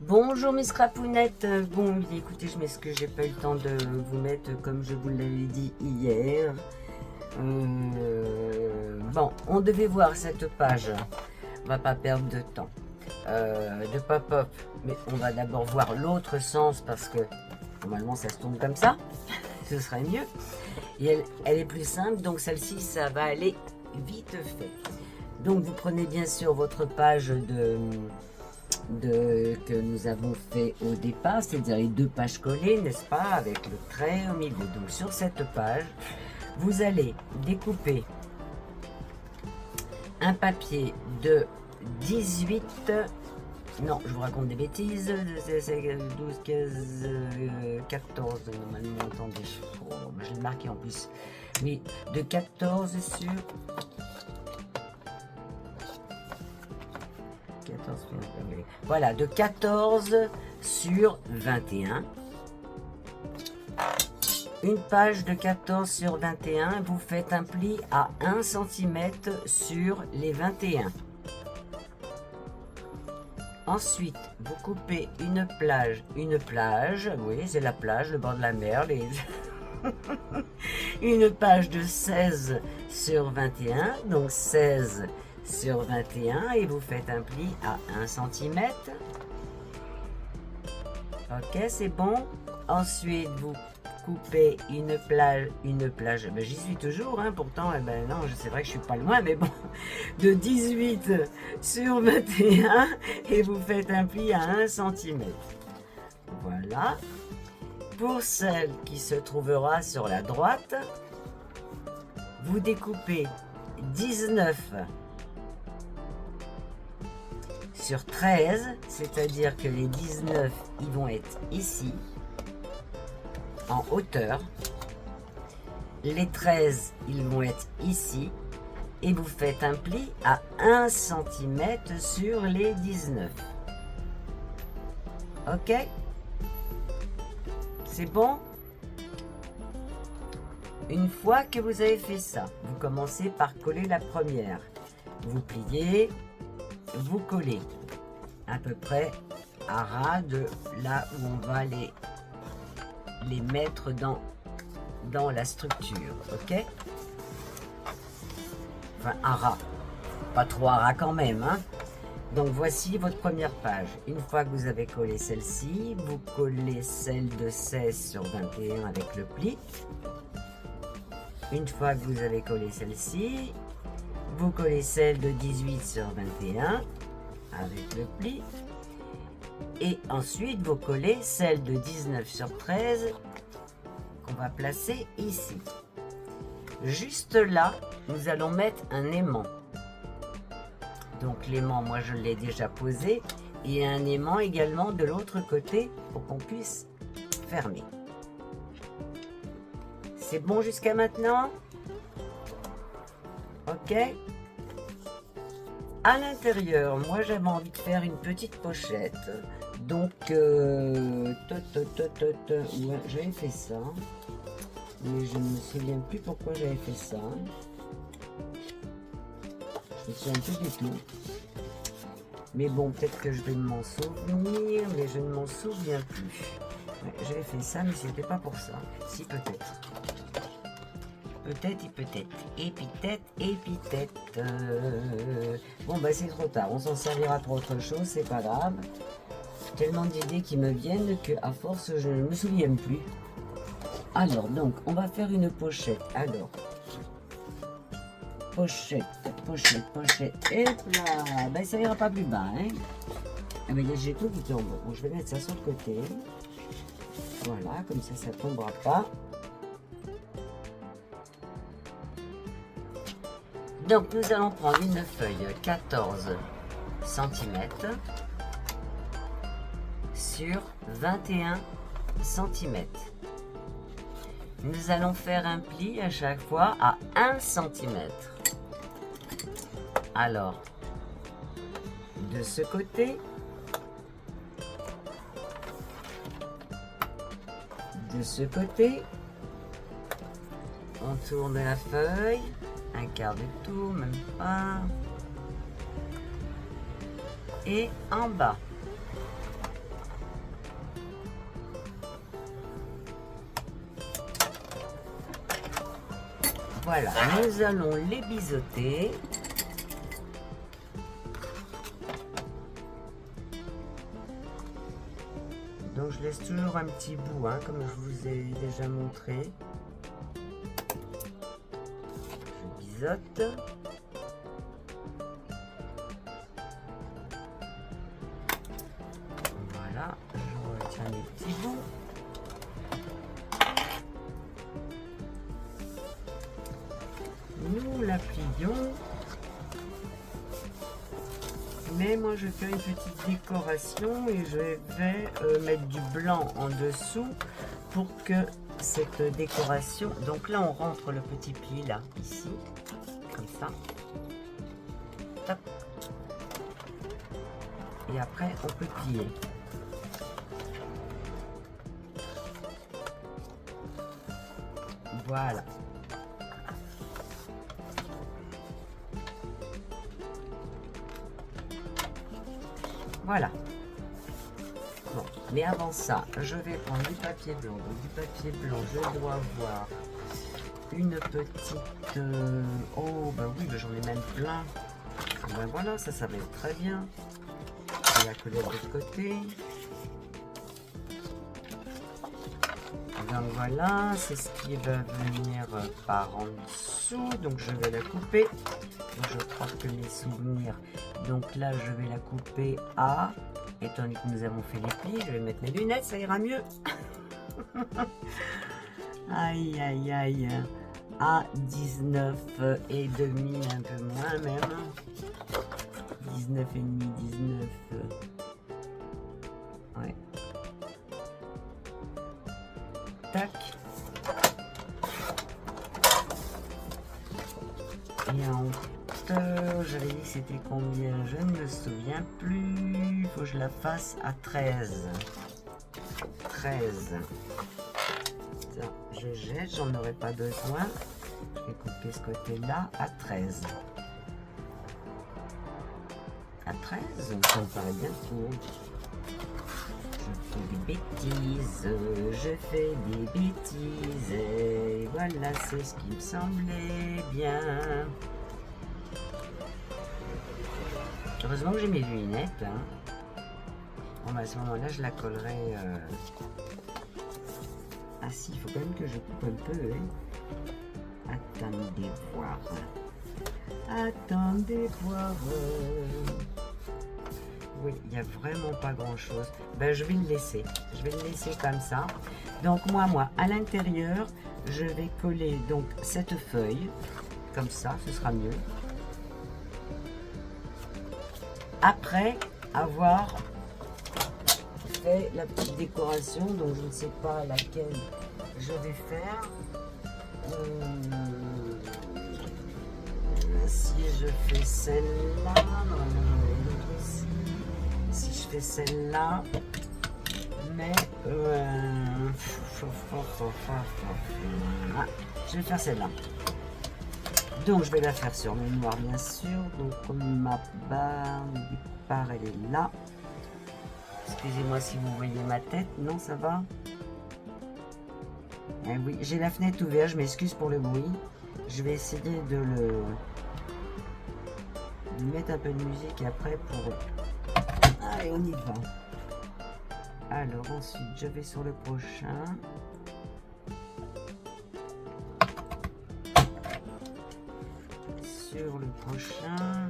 Bonjour mes scrapounettes. Bon, écoutez, je m'excuse, j'ai pas eu le temps de vous mettre comme je vous l'avais dit hier. Bon, on devait voir cette page. On va pas perdre de temps. De pop-up, mais on va d'abord voir l'autre sens parce que normalement ça se tourne comme ça. Ce serait mieux. Et elle est plus simple, donc celle-ci, ça va aller vite fait. Donc vous prenez bien sûr votre page que nous avons fait au départ, c'est-à-dire les deux pages collées, n'est-ce pas, avec le trait au milieu. Donc sur cette page, vous allez découper un papier de 18, non, je vous raconte des bêtises, c'est 12, 15, 14 normalement, attendez, je l'ai marqué en plus, oui, de 14 sur 14, voilà, de 14 sur 21. Une page de 14 sur 21, vous faites un pli à 1 cm sur les 21. Ensuite, vous coupez une plage, oui, c'est la plage, le bord de la mer, une page de 16 sur 21, donc 16 sur 21, et vous faites un pli à 1 cm. Ok, c'est bon. Ensuite, vous coupez une plage, ben, j'y suis toujours, hein, pourtant, ben non, c'est vrai que je suis pas loin, mais bon, de 18 sur 21, et vous faites un pli à 1 cm. Voilà. Pour celle qui se trouvera sur la droite, vous découpez 19 sur 13, c'est-à-dire que les 19, ils vont être ici, en hauteur. Les 13, ils vont être ici. Et vous faites un pli à 1 cm sur les 19. Ok? C'est bon? Une fois que vous avez fait ça, vous commencez par coller la première. Vous pliez, vous collez à peu près à ras de là où on va les mettre dans la structure, ok? Enfin, à ras, pas trop à ras quand même, hein? Donc voici votre première page. Une fois que vous avez collé celle-ci, vous collez celle de 16 sur 21 avec le pli. Une fois que vous avez collé celle-ci, vous collez celle de 18 sur 21 avec le pli. Et ensuite, vous collez celle de 19 sur 13 qu'on va placer ici. Juste là, nous allons mettre un aimant. Donc l'aimant, moi je l'ai déjà posé. Et un aimant également de l'autre côté pour qu'on puisse fermer. C'est bon jusqu'à maintenant? Ok. À l'intérieur, moi j'avais envie de faire une petite pochette. Donc, ouais, j'avais fait ça. Mais je ne me souviens plus pourquoi j'avais fait ça. Je me souviens plus du tout. Mais bon, peut-être que je vais m'en souvenir, mais je ne m'en souviens plus. Ouais, j'avais fait ça, mais c'était pas pour ça. Si, peut-être. Peut-être. Épithète. Bon, bah c'est trop tard. On s'en servira pour autre chose, c'est pas grave. Tellement d'idées qui me viennent que à force, je ne me souviens plus. Alors, donc, on va faire une pochette. Alors, pochette. Et là, ben ça ira pas plus bas, hein. Ah ben, j'ai tout qui tombe. Bon, je vais mettre ça sur le côté. Voilà, comme ça ne tombera pas. Donc, nous allons prendre une feuille 14 cm sur 21 cm. Nous allons faire un pli à chaque fois à 1 cm. Alors, de ce côté, on tourne la feuille, un quart de tour, même pas, et en bas. Voilà, nous allons les biseauter. Donc je laisse toujours un petit bout, hein, comme je vous ai déjà montré. Je biseaute. Voilà, je retiens les petits bouts. Nous la plions. Mais moi je fais une petite décoration et je vais mettre du blanc en dessous pour que cette décoration... Donc là on rentre le petit pli là, ici, comme ça. Top. Et après on peut plier. Voilà. Voilà. Bon, mais avant ça, je vais prendre du papier blanc. Donc du papier blanc, je dois avoir une petite... Oh, bah oui, bah j'en ai même plein. Ben voilà, ça va être très bien. Je vais la coller de l'autre côté. Donc voilà, c'est ce qui va venir par en dessous. Donc je vais la couper. Je crois que mes souvenirs. Donc là, je vais la couper à... Étant donné que nous avons fait les plis, je vais mettre mes lunettes, ça ira mieux. Aïe, aïe, aïe. À 19 et demi, un peu moins même. 19 et demi, 19. Ouais. Tac. Et en hauteur, j'avais dit que c'était combien? Je ne me souviens plus. Il faut que je la fasse à 13. 13. Ça, je jette, j'en aurai pas besoin. Je vais couper ce côté-là à 13. À 13, ça me paraît bien court. Je fais des bêtises, je fais des bêtises. Et voilà, c'est ce qui me semblait bien. Heureusement que j'ai mes lunettes. Hein. Bon, bah, à ce moment-là, je la collerai. Ah si, il faut quand même que je coupe un peu. Hein. Attendez voir. Attendez voir. Oui, il n'y a vraiment pas grand-chose. Ben, je vais le laisser. Je vais le laisser comme ça. Donc moi, à l'intérieur, je vais coller donc cette feuille. Comme ça, ce sera mieux. Après avoir fait la petite décoration, donc je ne sais pas laquelle je vais faire. Si je fais celle-là, si je fais celle-là, mais je vais faire celle-là. Donc je vais la faire sur le noir bien sûr. Donc comme ma barre de départ elle est là. Excusez-moi si vous voyez ma tête, non ça va? Eh oui, j'ai la fenêtre ouverte, je m'excuse pour le bruit. Je vais essayer de mettre un peu de musique après pour... Allez, on y va. Alors ensuite, je vais sur le prochain. Sur le prochain.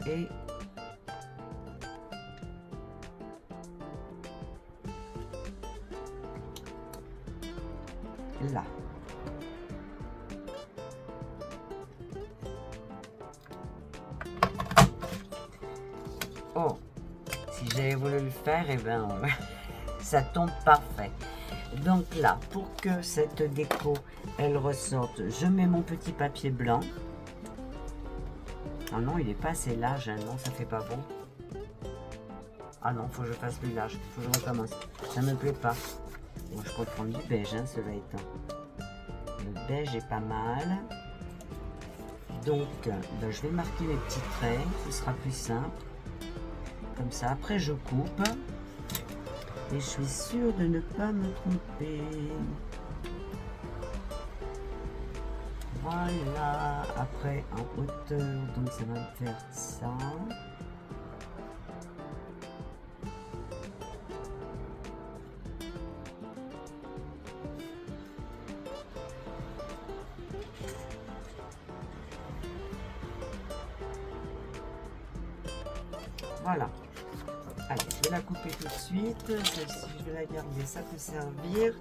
Et là. Oh, si j'avais voulu le faire, et ben ça tombe parfait. Donc là, pour que cette déco elle ressorte, je mets mon petit papier blanc. Ah non, il n'est pas assez large, hein. Non, ça fait pas bon. Ah non, faut que je fasse plus large, faut que je recommence. Ça me plaît pas. Bon, je peux prendre du beige, hein, cela étant. Le beige est pas mal. Donc, ben, je vais marquer les petits traits, ce sera plus simple. Comme ça, après je coupe. Et je suis sûre de ne pas me tromper. Voilà, après en hauteur, donc ça va me faire ça. Voilà. Allez, je vais la couper tout de suite. Celle-ci, je vais la garder, ça peut servir.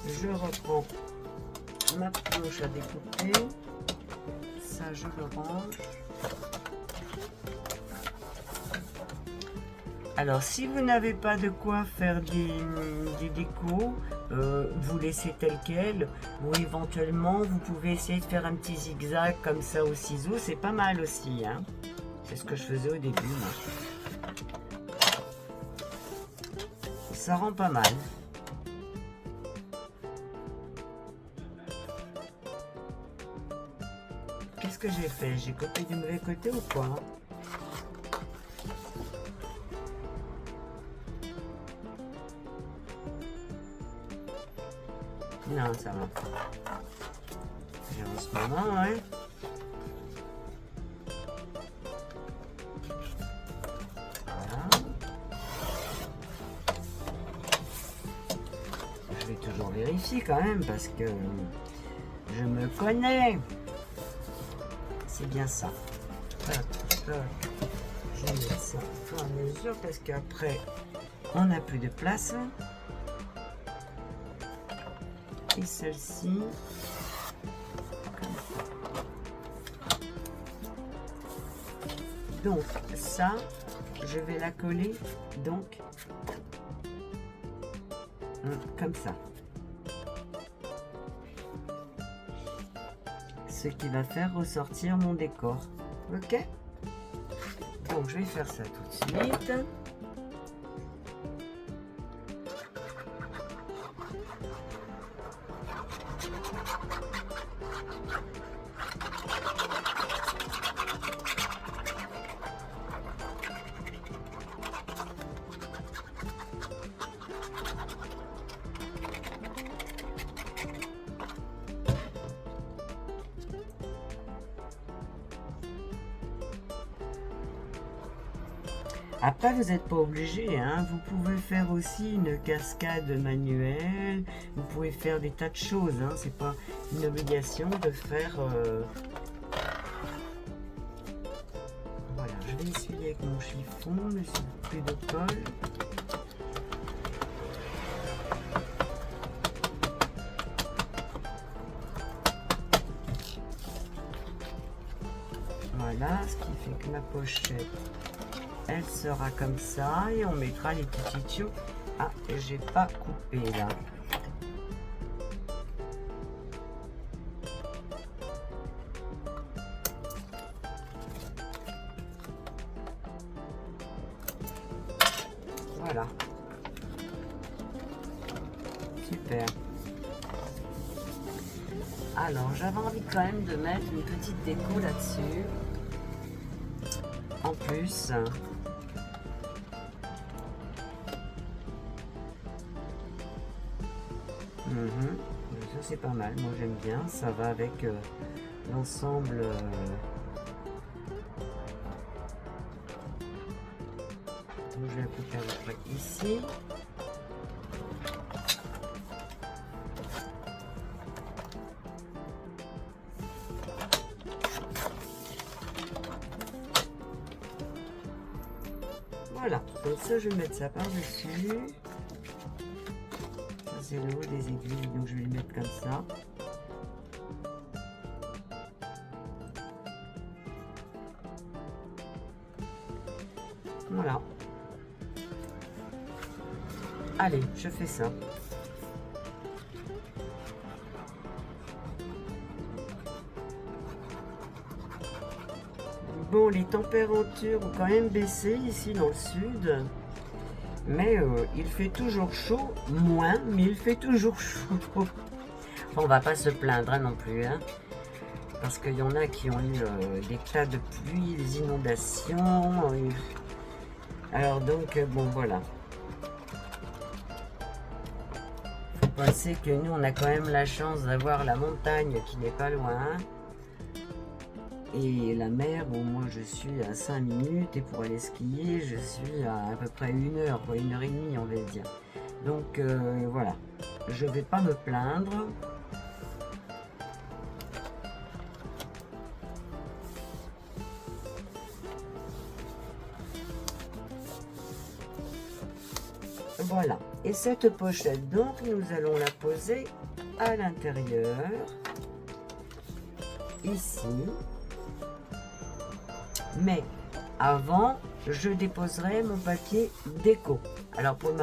Je reprends ma planche à découper. Ça, je le range. Alors, si vous n'avez pas de quoi faire des décos, vous laissez tel quel. Ou éventuellement, vous pouvez essayer de faire un petit zigzag comme ça au ciseau. C'est pas mal aussi, hein. C'est ce que je faisais au début, moi. Ça rend pas mal. Qu'est-ce que j'ai fait? J'ai copié du mauvais côté ou quoi? Non, ça va. J'ai en ce moment, ouais. Voilà. Je vais toujours vérifier quand même parce que je me connais. C'est bien ça. Tac, tac. Je vais mettre ça au fur et à mesure parce qu'après, on n'a plus de place. Et celle-ci, comme ça. Donc, ça, je vais la coller, donc, comme ça. Ce qui va faire ressortir mon décor. Ok? Donc, je vais faire ça tout de suite. Après, vous n'êtes pas obligé, hein. Vous pouvez faire aussi une cascade manuelle. Vous pouvez faire des tas de choses, hein. C'est pas une obligation de faire. Voilà, je vais essuyer avec mon chiffon, mais c'est plus de colle. Voilà, ce qui fait que ma pochette, elle sera comme ça et on mettra les petits tuyaux. Ah, j'ai pas coupé là. Voilà. Super. Alors, j'avais envie quand même de mettre une petite déco là-dessus. En plus. Ça c'est pas mal, moi j'aime bien, ça va avec l'ensemble. Donc je vais couper à peu près ici. Voilà, donc ça je vais mettre ça par-dessus. C'est le haut des aiguilles, donc je vais le mettre comme ça. Voilà. Allez, je fais ça. Bon, les températures ont quand même baissé ici dans le sud. Mais il fait toujours chaud, moins, mais il fait toujours chaud. On va pas se plaindre hein, non plus, hein, parce qu'il y en a qui ont eu des tas de pluie, des inondations. Alors donc, bon voilà. pensez que nous, on a quand même la chance d'avoir la montagne qui n'est pas loin. Et la mer, bon, moi je suis à 5 minutes et pour aller skier, je suis à peu près 1 heure, quoi, 1 heure et demie, on va dire. Donc voilà, je vais pas me plaindre. Voilà, et cette pochette, donc, nous allons la poser à l'intérieur, ici. Mais avant, je déposerai mon papier déco. Alors pour le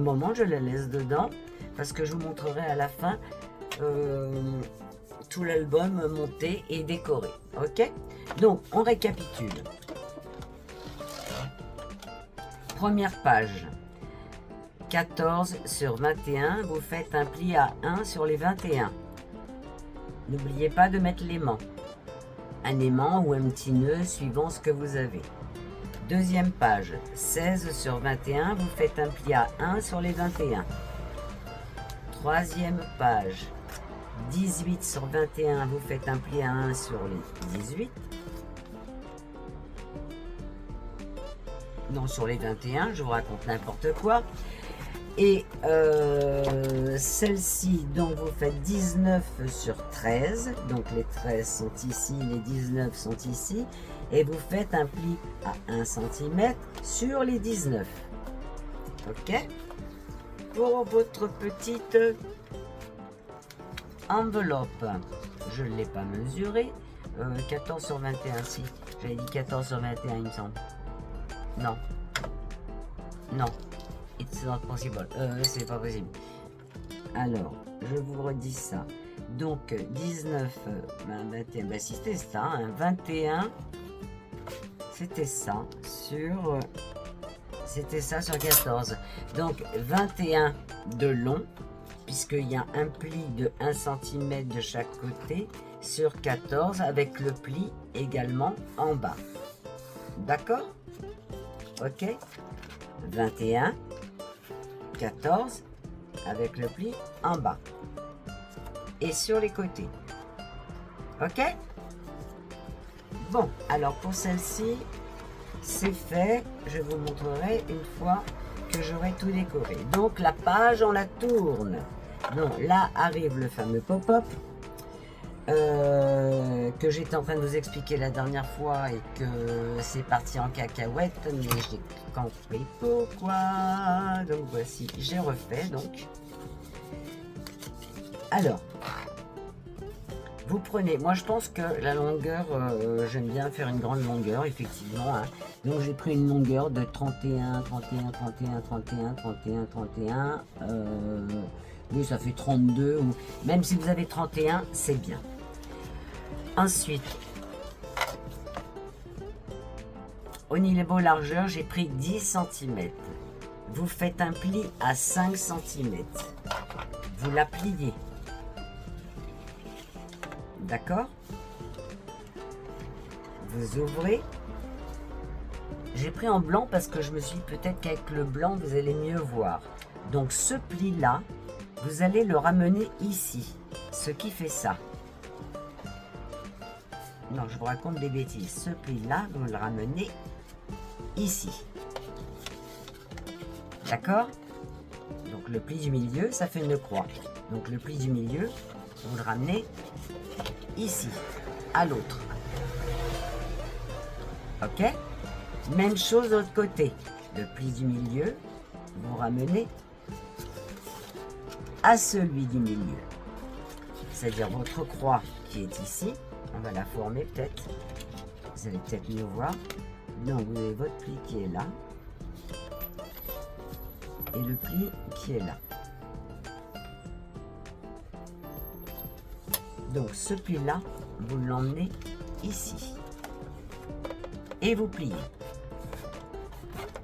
moment, je la laisse dedans parce que je vous montrerai à la fin tout l'album monté et décoré. Ok? Donc on récapitule. Première page. 14 sur 21, vous faites un pli à 1 sur les 21. N'oubliez pas de mettre l'aimant. Un aimant ou un petit nœud suivant ce que vous avez. Deuxième page, 16 sur 21, vous faites un pli à 1 sur les 21. Troisième page, 18 sur 21, vous faites un pli à 1 sur les 18. Non, sur les 21, je vous raconte n'importe quoi. Et celle-ci, donc vous faites 19 sur 13, donc les 13 sont ici, les 19 sont ici, et vous faites un pli à 1 cm sur les 19. Ok? Pour votre petite enveloppe, je ne l'ai pas mesuré, 14 sur 21, si, j'avais dit 14 sur 21, il me semble. Non. Non. It's not possible. C'est pas possible. Alors, je vous redis ça. Donc, 19, 21, bah si c'était ça, hein, 21, c'était ça sur 14. Donc, 21 de long, puisqu'il y a un pli de 1 cm de chaque côté, sur 14, avec le pli également en bas. D'accord? Ok? 21, 14 avec le pli en bas et sur les côtés. Ok? Bon, alors pour celle-ci, c'est fait. Je vous montrerai une fois que j'aurai tout décoré. Donc la page, on la tourne. Donc là arrive le fameux pop-up que j'étais en train de vous expliquer la dernière fois et que c'est parti en cacahuète, mais j'ai compris pourquoi. Donc voici, j'ai refait donc. Alors, vous prenez, moi je pense que la longueur, j'aime bien faire une grande longueur, effectivement. Hein. Donc j'ai pris une longueur de 31, 31, 31, 31, 31, 31. Oui, ça fait 32, ou même si vous avez 31, c'est bien. Ensuite, au niveau largeur, j'ai pris 10 cm. Vous faites un pli à 5 cm. Vous la pliez. D'accord? Vous ouvrez. J'ai pris en blanc parce que je me suis dit peut-être qu'avec le blanc, vous allez mieux voir. Donc ce pli-là, vous allez le ramener ici. Ce qui fait ça. Non, je vous raconte des bêtises. Ce pli-là, vous le ramenez ici. D'accord? Donc le pli du milieu, ça fait une croix. Donc le pli du milieu, vous le ramenez ici, à l'autre. Ok? Même chose de l'autre côté. Le pli du milieu, vous ramenez à celui du milieu. C'est-à-dire votre croix qui est ici. On va la former peut-être. Vous allez peut-être mieux voir. Donc vous avez votre pli qui est là. Et le pli qui est là. Donc ce pli-là, vous l'emmenez ici. Et vous pliez.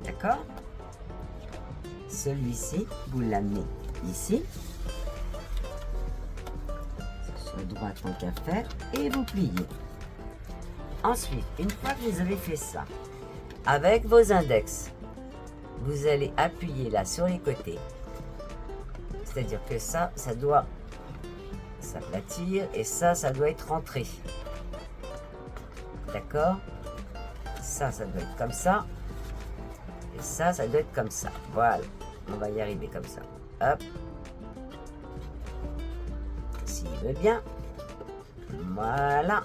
D'accord? Celui-ci, vous l'amenez ici. Sur droite tant qu'à faire. Et vous pliez. Ensuite, une fois que vous avez fait ça, avec vos index, vous allez appuyer là sur les côtés. C'est-à-dire que ça doit s'aplatir et ça doit être rentré. D'accord? Ça doit être comme ça. Et ça doit être comme ça. Voilà. On va y arriver comme ça. Hop. S'il veut bien. Voilà.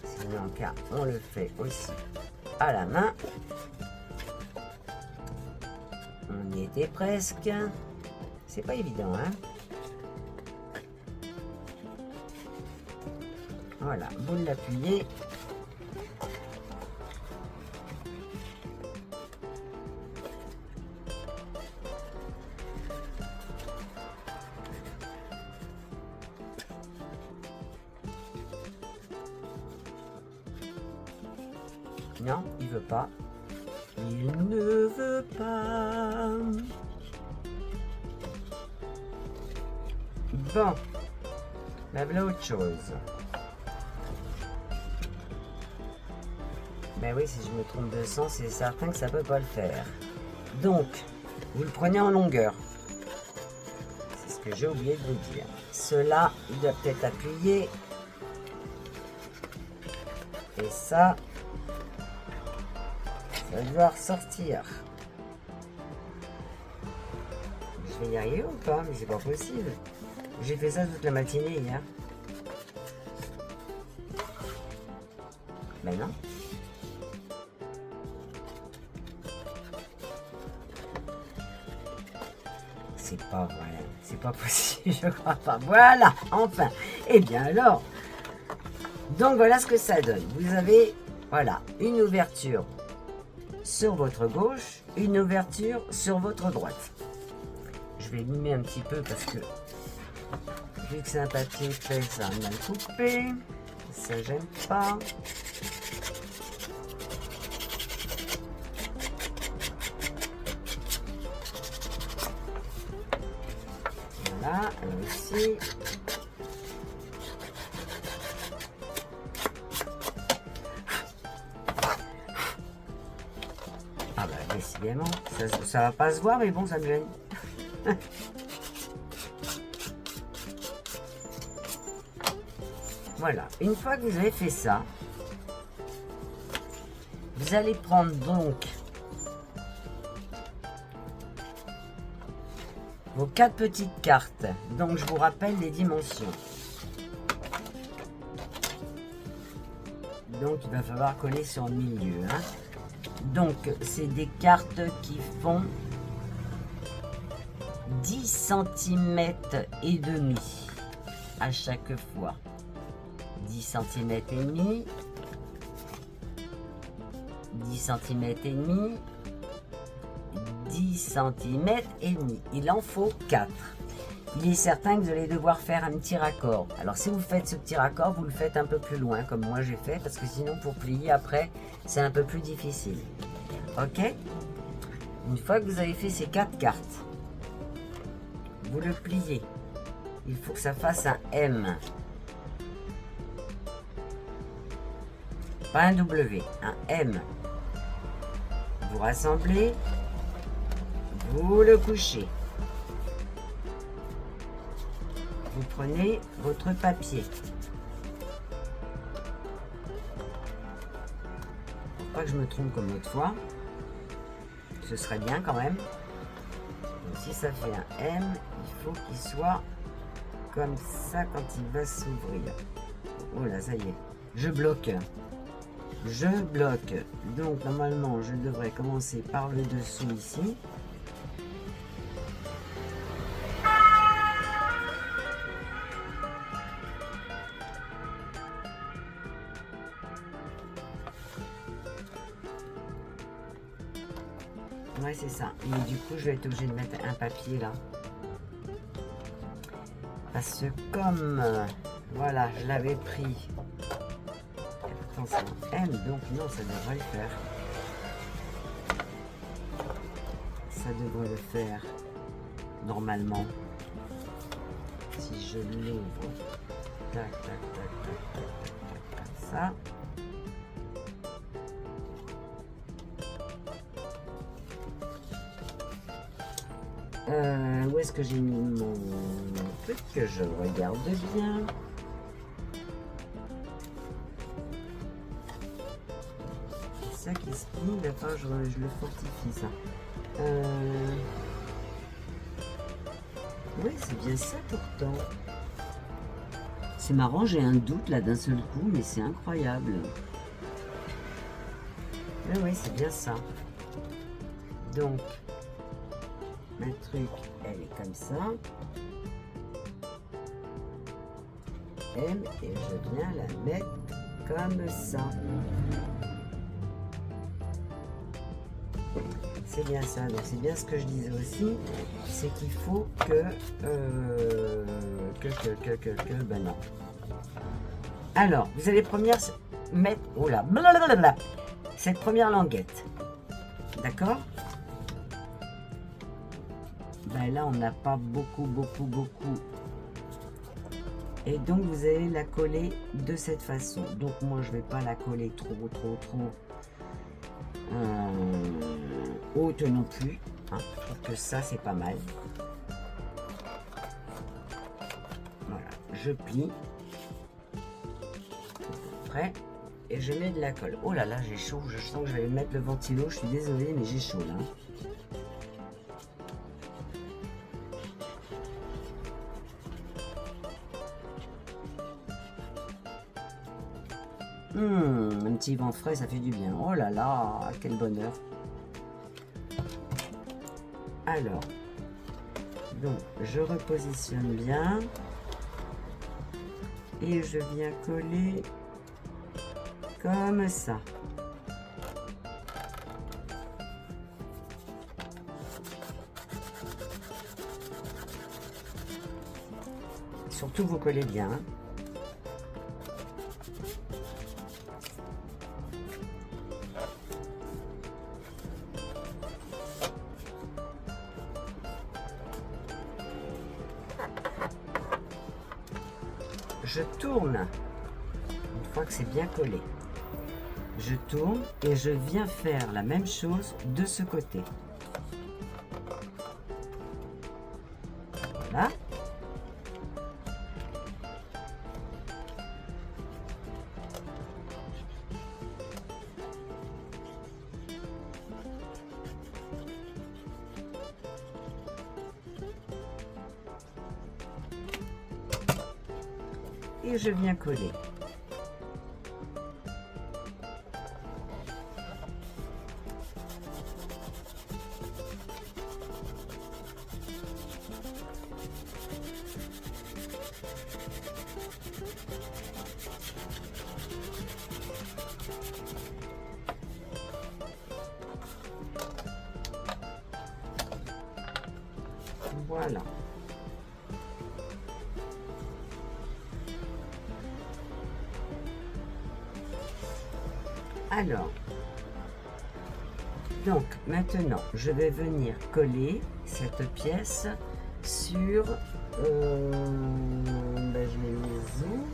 Sinon, car on le fait aussi à la main. On y était presque. C'est pas évident, hein? Voilà, vous l'appuyez. Non, il veut pas. Il ne veut pas. Bon, ben voilà autre chose. Ben oui, si je me trompe de sens, c'est certain que ça peut pas le faire. Donc, vous le prenez en longueur. C'est ce que j'ai oublié de vous dire. Cela, il doit peut-être appuyer. Et ça va devoir sortir. Je vais y arriver ou pas? Mais c'est pas possible. J'ai fait ça toute la matinée hier. Ben non. C'est pas vrai. C'est pas possible, je crois pas. Voilà, enfin. Eh bien alors. Donc voilà ce que ça donne. Vous avez, voilà, une ouverture sur votre gauche, une ouverture sur votre droite. Je vais limer un petit peu parce que vu que c'est un papier fait, ça va mal couper. Ça j'aime pas. Voilà, elle aussi. Ah bah décidément, ça va pas se voir, mais bon, ça me gêne. Voilà, une fois que vous avez fait ça, vous allez prendre donc vos 4 petites cartes. Donc je vous rappelle les dimensions. Donc il va falloir coller sur le milieu, hein. Donc c'est des cartes qui font 10 cm et demi à chaque fois. 10 cm et demi, 10 cm et demi, 10 cm et demi. Il en faut 4. Il est certain que vous allez devoir faire un petit raccord. Alors si vous faites ce petit raccord, vous le faites un peu plus loin, comme moi j'ai fait, parce que sinon pour plier après, c'est un peu plus difficile. Ok? Une fois que vous avez fait ces 4 cartes, vous le pliez. Il faut que ça fasse un M. Pas un W, un M. Vous rassemblez, vous le couchez. Vous prenez votre papier. Faut pas que je me trompe comme l'autre fois. Ce serait bien quand même. Donc, si ça fait un M, il faut qu'il soit comme ça quand il va s'ouvrir. Oh là, ça y est. Je bloque. Je bloque. Donc normalement, je devrais commencer par le dessous ici. Ouais, c'est ça. Et du coup, je vais être obligée de mettre un papier là. Parce que comme, voilà, je l'avais pris. Et pourtant, c'est un M, donc non, ça devrait le faire. Ça devrait le faire, normalement. Si je l'ouvre. Tac, tac, tac, tac, tac, tac, tac, comme ça. Où est-ce que j'ai mis mon truc que je regarde bien? Ça qui se plie, il va falloir que je le fortifie ça. Oui, c'est bien ça pourtant. C'est marrant, j'ai un doute là d'un seul coup, mais c'est incroyable. Oui, c'est bien ça. Donc, ma truc, elle est comme ça. M, et je viens la mettre comme ça. C'est bien ça, donc c'est bien ce que je disais aussi, c'est qu'il faut que ben non. Alors, vous allez première mettre, oh là, blablabla, cette première languette, d'accord? Ben là, on n'a pas beaucoup, et donc vous allez la coller de cette façon. Donc moi, je vais pas la coller trop haute non plus, hein. Je trouve que ça c'est pas mal. Voilà, je plie après et je mets de la colle. Oh là là, j'ai chaud, je sens que je vais mettre le ventilo, je suis désolée mais j'ai chaud là. Un petit vent frais, ça fait du bien. Oh là là, quel bonheur. Alors, donc je repositionne bien et je viens coller comme ça. Surtout vous collez bien. Je tourne, une fois que c'est bien collé, je tourne et je viens faire la même chose de ce côté. Voilà. Et je viens coller. Voilà. Alors, donc maintenant, je vais venir coller cette pièce sur, je l'ai mis où?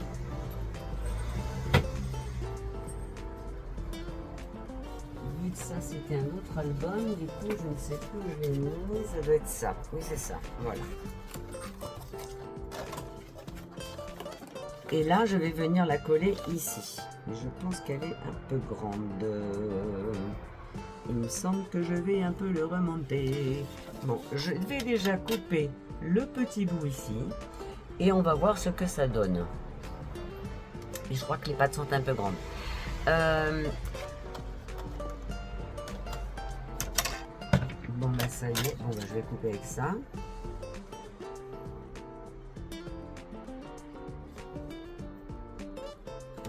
Vu que ça c'était un autre album, du coup je ne sais plus où je l'ai mis, ça doit être ça, oui c'est ça, voilà. Et là, je vais venir la coller ici. Mais je pense qu'elle est un peu grande. Il me semble que je vais un peu le remonter. Bon, je vais déjà couper le petit bout ici. Et on va voir ce que ça donne. Et je crois que les pattes sont un peu grandes. Bon, bah ça y est. Bon, bah, je vais couper avec ça.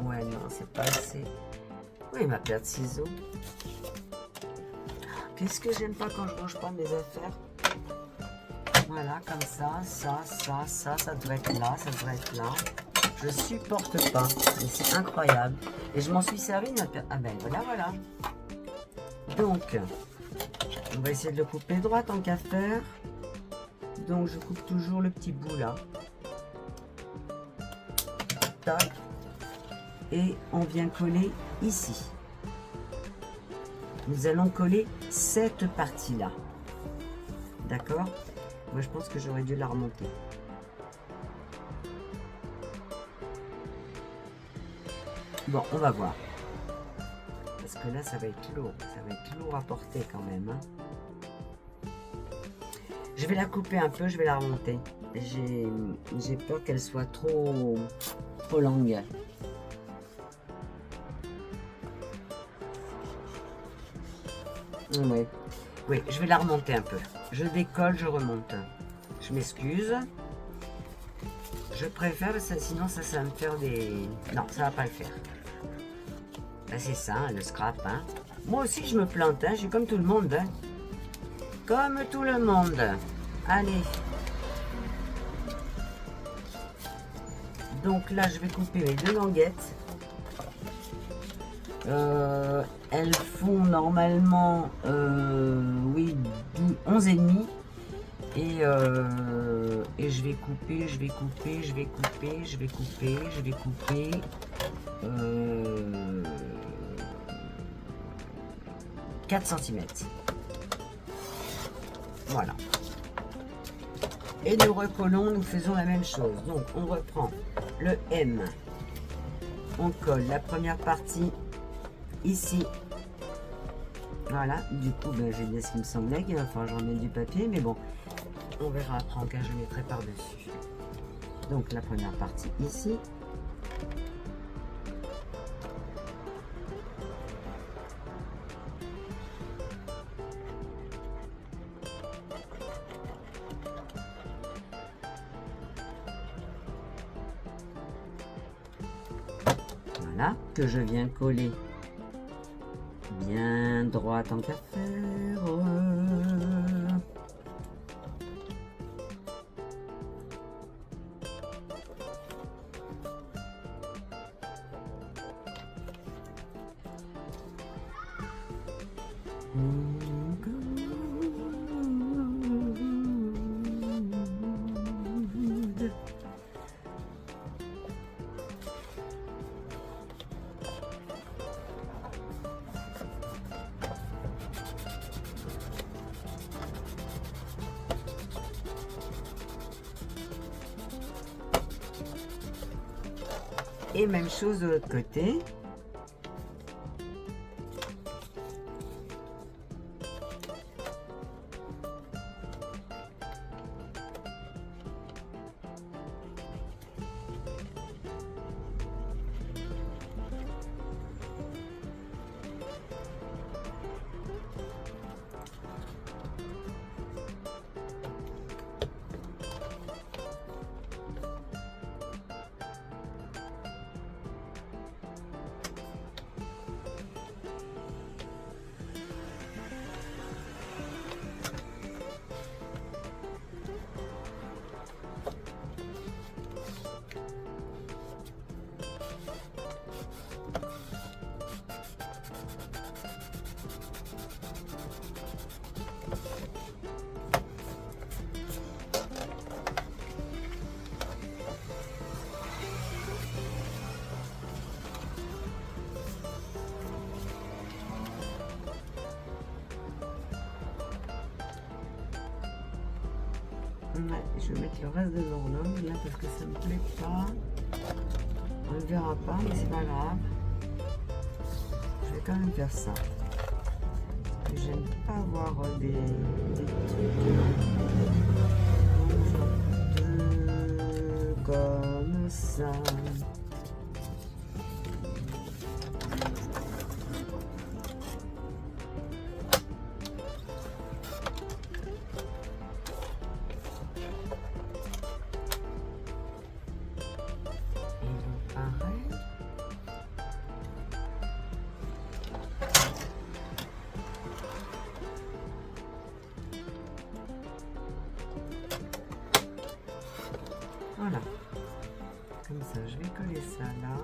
Ouais, non, c'est pas assez. Oui, ma paire de ciseaux. Qu'est-ce que j'aime pas quand je range pas mes affaires? Voilà, comme ça, ça devrait être là, ça devrait être là. Je supporte pas, mais c'est incroyable. Et je m'en suis servi de ma paire. Ah ben voilà. Donc, on va essayer de le couper droit tant qu'à faire. Donc, je coupe toujours le petit bout là. Tac. Et on vient coller ici. Nous allons coller cette partie-là. D'accord? Moi, je pense que j'aurais dû la remonter. Bon, on va voir. Parce que là, ça va être lourd. Ça va être lourd à porter quand même. Hein. Je vais la couper un peu, je vais la remonter. J'ai peur qu'elle soit trop longue. Oui. Oui, je vais la remonter un peu. Je décolle, je remonte. Je m'excuse. Je préfère, ça, sinon ça va me faire des... Non, ça va pas le faire. Là, c'est ça, le scrap. Hein. Moi aussi, je me plante. Hein. Je suis comme tout le monde. Hein. Comme tout le monde. Allez. Donc là, je vais couper mes deux languettes. Elles font normalement, oui, 11,5. Et je vais couper, je vais couper, je vais couper, je vais couper, je vais couper. 4 cm. Voilà. Et nous recollons, nous faisons la même chose. Donc on reprend le M. On colle la première partie ici. Voilà, du coup ben, j'ai bien ce qui me semblait, qu'il va falloir que j'en mette du papier, mais bon, on verra après car je mettrai par-dessus. Donc la première partie ici. Voilà, que je viens coller bien droit tant qu'à faire. Et même chose de l'autre côté. Ouais, je vais mettre le reste de l'horloge là parce que ça me plaît pas. On ne verra pas, mais c'est pas grave. Je vais quand même faire ça. Parce que j'aime pas avoir des trucs comme ça. Voilà, comme ça, je vais coller ça là.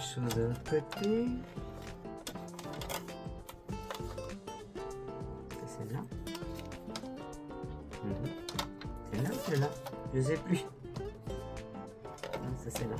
chose de l'autre côté. C'est celle-là. Celle-là ou celle-là? Je sais plus. Non, c'est celle-là.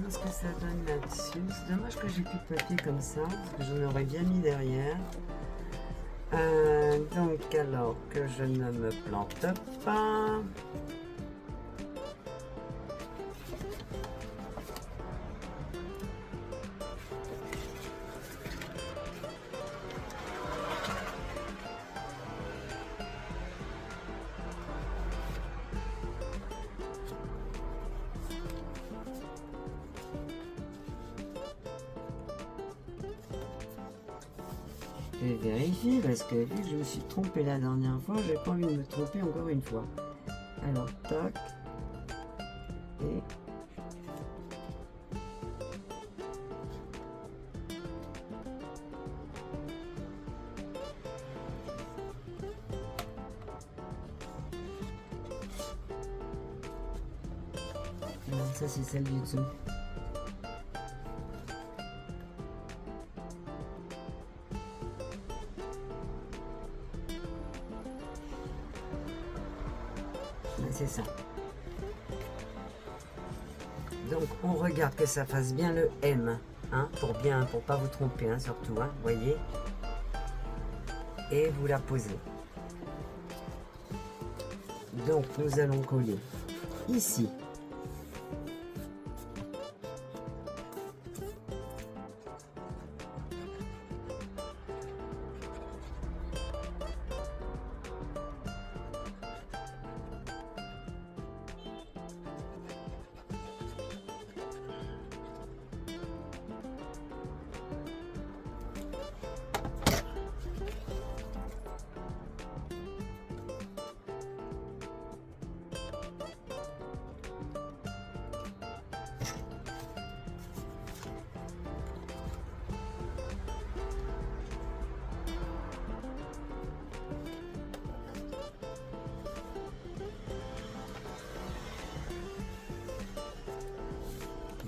Ce que ça donne là-dessus. C'est dommage que j'ai plus de papier comme ça, parce que j'en aurais bien mis derrière. Donc alors que je ne me plante pas. Je vais vérifier parce que vu que je me suis trompée la dernière fois, j'ai pas envie de me tromper encore une fois. Alors, tac. Et... non, ça c'est celle du dessous. C'est ça. Donc on regarde que ça fasse bien le M, hein, pour pas vous tromper, hein, surtout, hein, voyez. Et vous la posez. Donc nous allons coller ici.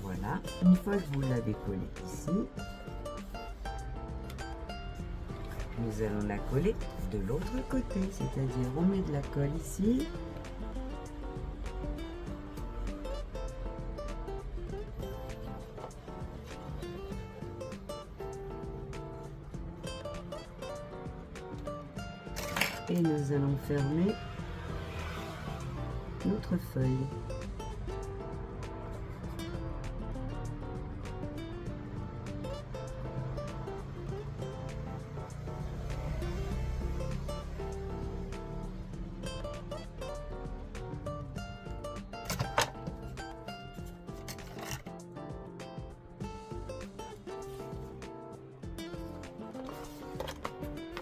Voilà, une fois que vous l'avez collé ici, nous allons la coller de l'autre côté, c'est-à-dire on met de la colle ici. Et nous allons fermer notre feuille.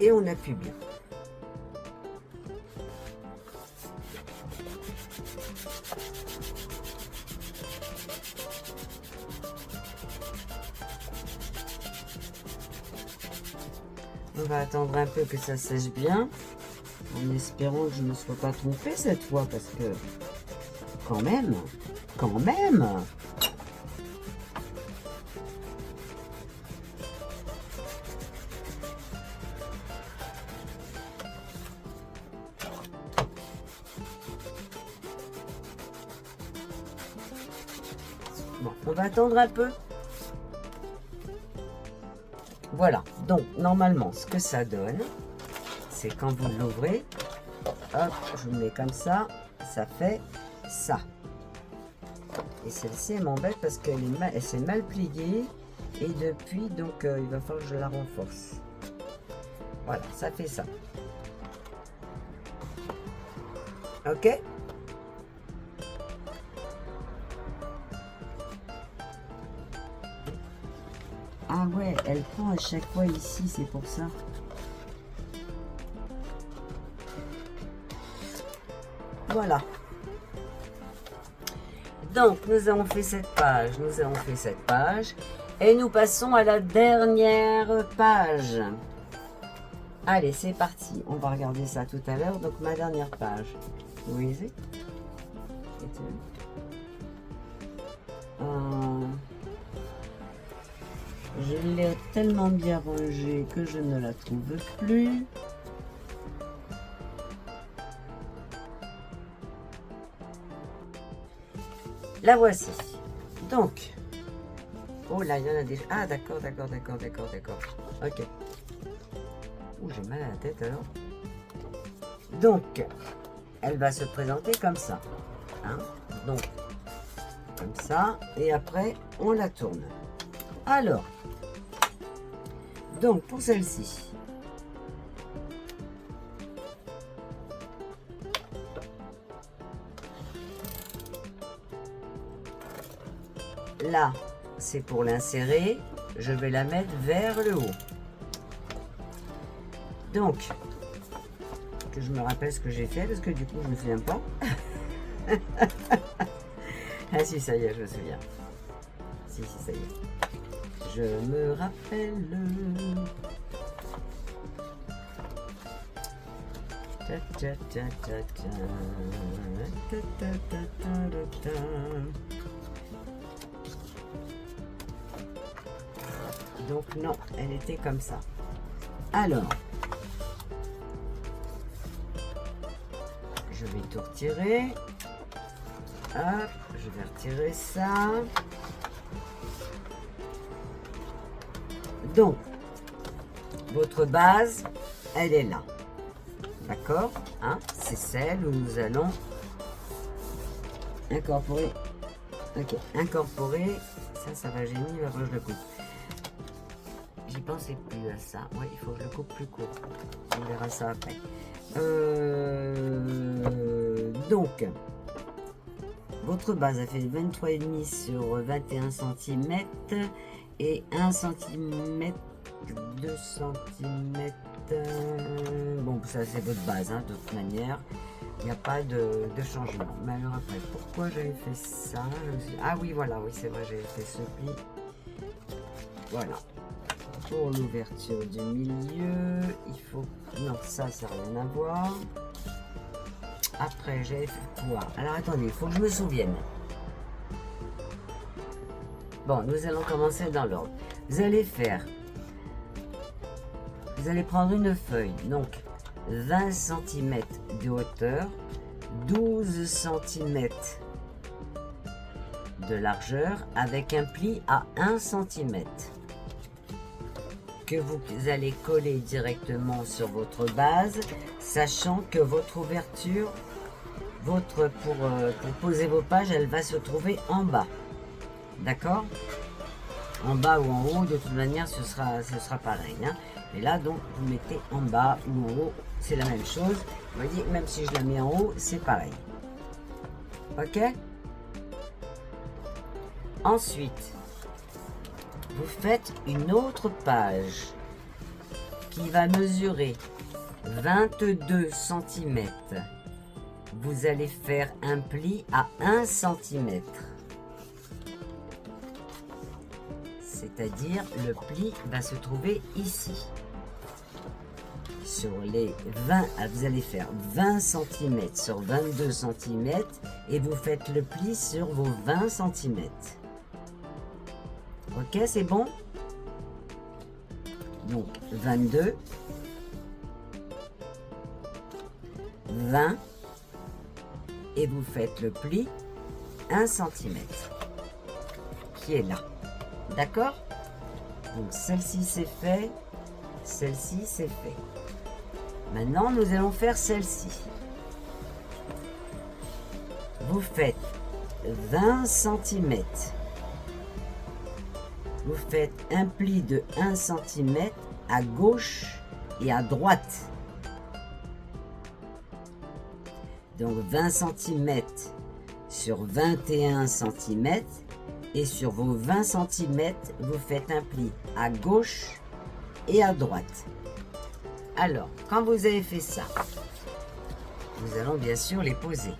Et on appuie bien. On va attendre un peu que ça sèche bien, en espérant que je ne sois pas trompée cette fois, parce que quand même. Bon, on va attendre un peu. Voilà, donc normalement ce que ça donne, c'est quand vous l'ouvrez, hop, je vous le mets comme ça, ça fait ça. Et celle-ci elle m'embête parce qu'elle s'est mal pliée et depuis, donc il va falloir que je la renforce. Voilà, ça fait ça. Ok? Ah ouais, elle prend à chaque fois ici, c'est pour ça. Voilà. Donc, nous avons fait cette page, et nous passons à la dernière page. Allez, c'est parti. On va regarder ça tout à l'heure. Donc, ma dernière page. Vous voyez? Je l'ai tellement bien rangée que je ne la trouve plus. La voici. Donc, oh là, il y en a déjà. Ah, d'accord. Ok. Ouh, j'ai mal à la tête alors. Donc, elle va se présenter comme ça. Hein? Donc, comme ça. Et après, on la tourne. Alors, donc pour celle-ci, là, c'est pour l'insérer. Je vais la mettre vers le haut. Donc, que je me rappelle ce que j'ai fait, parce que du coup, je ne me souviens pas. Ah si, ça y est, je me souviens. Si, ça y est. Je me rappelle. Donc non, elle était comme ça. Alors, je vais tout retirer. Hop, je vais retirer ça. Donc, votre base, elle est là. D'accord, hein? C'est celle où nous allons incorporer. Ok, incorporer. Ça va gêner, il va falloir que je le coupe. J'y pensais plus à ça. Oui, il faut que je le coupe plus court. On verra ça après. Donc, votre base a fait 23,5 sur 21 cm et 1 cm, 2 cm. Bon, ça c'est votre base, hein, de toute manière. Il n'y a pas de changement. Mais alors après, pourquoi j'avais fait ça? Ah oui, voilà, oui, c'est vrai, j'avais fait ce pli. Voilà. Pour l'ouverture du milieu, il faut... Non, ça n'a rien à voir. Après, j'avais fait quoi? Alors, attendez, il faut que je me souvienne. Bon, nous allons commencer dans l'ordre. Vous allez faire... Vous allez prendre une feuille, donc 20 cm de hauteur, 12 cm de largeur, avec un pli à 1 cm. Que vous allez coller directement sur votre base, sachant que votre ouverture, pour poser vos pages, elle va se trouver en bas. D'accord? En bas ou en haut, de toute manière, ce sera pareil. Hein. Et là, donc, vous mettez en bas ou en haut, c'est la même chose. Vous voyez, même si je la mets en haut, c'est pareil. Ok? Ensuite, vous faites une autre page qui va mesurer 22 cm. Vous allez faire un pli à 1 cm. C'est-à-dire le pli va se trouver ici. Sur les 20, vous allez faire 20 cm sur 22 cm et vous faites le pli sur vos 20 cm. Ok, c'est bon? Donc 22, 20 et vous faites le pli 1 cm qui est là. D'accord? Donc celle-ci c'est fait, celle-ci c'est fait. Maintenant nous allons faire celle-ci. Vous faites 20 cm. Vous faites un pli de 1 cm à gauche et à droite. Donc 20 cm sur 21 cm. Et sur vos 20 cm, vous faites un pli à gauche et à droite. Alors, quand vous avez fait ça, nous allons bien sûr les poser.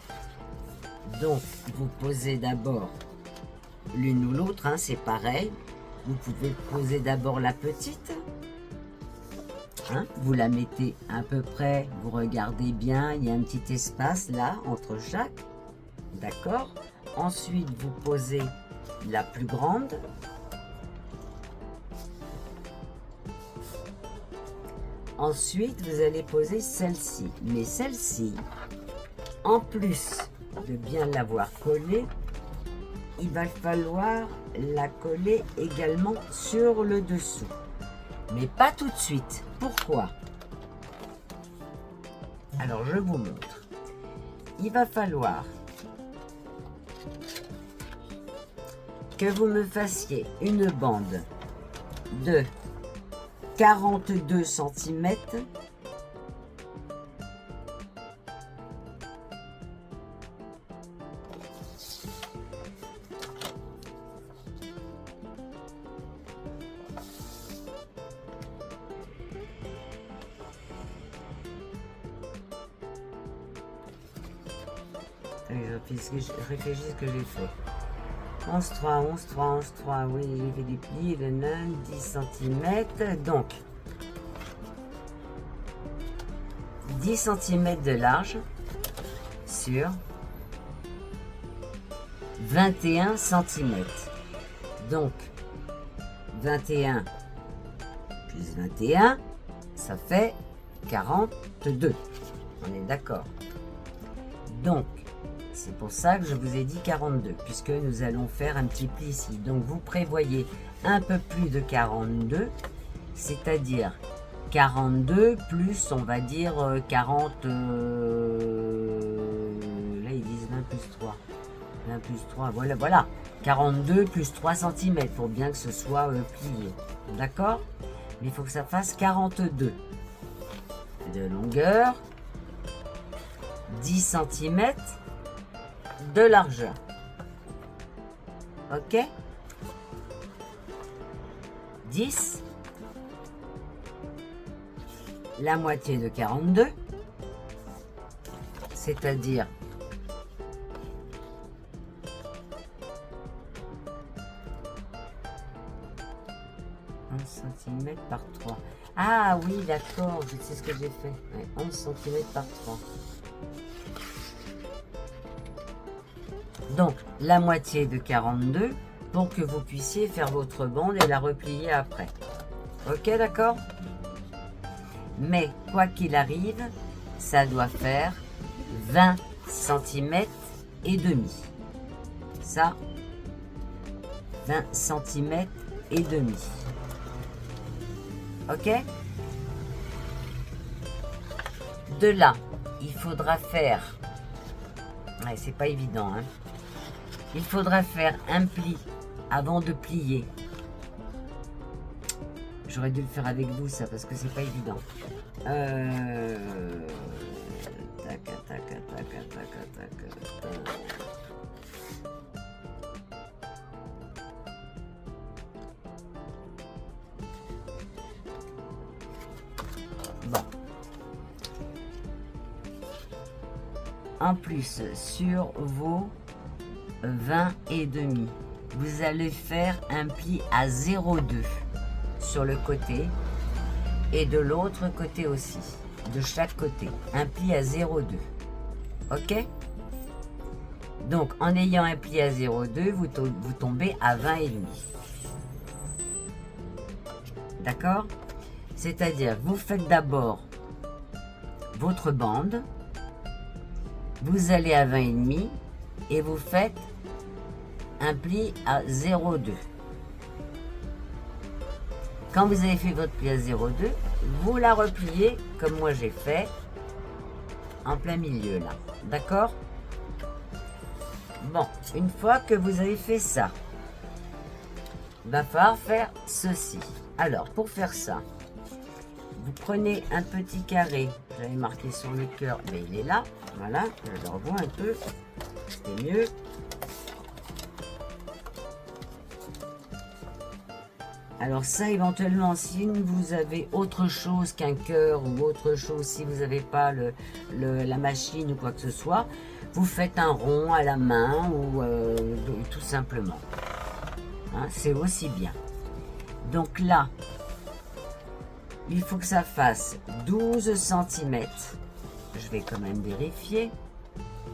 Donc, vous posez d'abord l'une ou l'autre, hein, c'est pareil. Vous pouvez poser d'abord la petite. Hein, vous la mettez à peu près, vous regardez bien, il y a un petit espace là, entre chaque. D'accord? Ensuite, vous posez la plus grande. Ensuite, vous allez poser celle-ci. Mais celle-ci, en plus de bien l'avoir collée, il va falloir la coller également sur le dessous. Mais pas tout de suite. Pourquoi? Alors, je vous montre. Il va falloir que vous me fassiez une bande de 42 cm je réfléchis ce que j'ai fait. 11, 3, 11, 3, 11, 3, oui, j'ai fait des plis, le nain, 10 cm, donc 10 cm de large sur 21 cm. Donc 21 plus 21, ça fait 42. On est d'accord. Donc, c'est pour ça que je vous ai dit 42, puisque nous allons faire un petit pli ici. Donc, vous prévoyez un peu plus de 42, c'est-à-dire 42 plus, on va dire, 40... là, ils disent 20 plus 3. 20 plus 3, voilà. 42 plus 3 cm pour bien que ce soit plié. D'accord? Mais il faut que ça fasse 42 de longueur, 10 cm de largeur. Ok? 10, la moitié de 42, c'est-à-dire 11 cm par 3. Ah oui, d'accord, je sais ce que j'ai fait. Ouais, 11 cm par 3. Donc, la moitié de 42 pour que vous puissiez faire votre bande et la replier après. Ok, d'accord? Mais, quoi qu'il arrive, ça doit faire 20 cm et demi. Ça, 20 cm et demi. Ok? De là, il faudra faire... Ouais, c'est pas évident, hein. Il faudra faire un pli avant de plier. J'aurais dû le faire avec vous, ça, parce que c'est pas évident. Tac, tac, tac, tac, tac. Bon. En plus, sur vos 20 et demi, vous allez faire un pli à 0,2 sur le côté et de l'autre côté aussi, de chaque côté, un pli à 0,2. Ok? Donc, en ayant un pli à 0,2, vous tombez à 20 et demi. D'accord? C'est-à-dire, vous faites d'abord votre bande, vous allez à 20 et demi et vous faites un pli à 0,2. Quand vous avez fait votre pli à 0,2, vous la repliez comme moi j'ai fait en plein milieu là. D'accord? Bon, une fois que vous avez fait ça, il va falloir faire ceci. Alors, pour faire ça, vous prenez un petit carré. J'avais marqué sur le cœur, mais il est là. Voilà, je le revois un peu. C'était mieux. Alors ça, éventuellement, si vous avez autre chose qu'un cœur ou autre chose, si vous n'avez pas la machine ou quoi que ce soit, vous faites un rond à la main ou tout simplement. Hein, c'est aussi bien. Donc là, il faut que ça fasse 12 cm. Je vais quand même vérifier.